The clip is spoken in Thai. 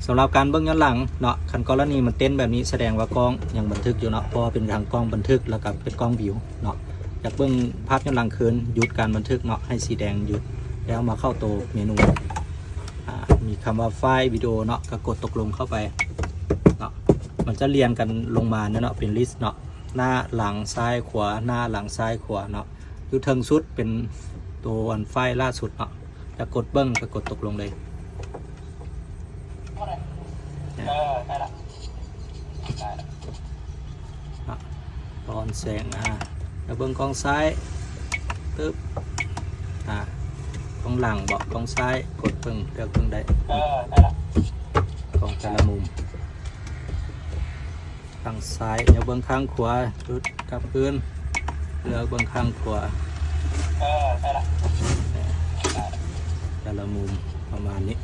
สำหรับการเบื้องย้อนหลังเนาะคันกรณีมันเต้นแบบนี้แสดงว่ากล้องยังบันทึกอยู่เนาะเพราะเป็นทางกล้องบันทึกแล้วก็เป็นกล้องวิวเนาะอยากเบื้องภาพย้อนหลังคืนหยุดการบันทึกเนาะให้สีแดงหยุดแล้วมาเข้าตัวเมนูมีคำว่าไฟล์วิดีโอเนาะก็กดตกลงเข้าไปเนาะมันจะเรียงกันลงมาเนาะเป็นลิสต์เนาะหน้าหลังซ้ายขวาหน้าหลังซ้ายขวาเนาะอยู่เทิงสุดเป็นตัววันไฟล์ล่าสุดเนาะจะกดเบิ้งก็กดตกลงเลยตอนแสงแล้วเบิ้งกล้องซ้ายตึ๊บกล้องหลังบอกกล้องซ้ายกดเบิ้งเลือกเบิ้งได้กล้องแต่ละมุมข้างซ้ายเดี๋ยวเบิ้งข้างขวาจุดกลับพื้นเลือกเบิ้งข้างขวาแต่ละมุมประมาณนี้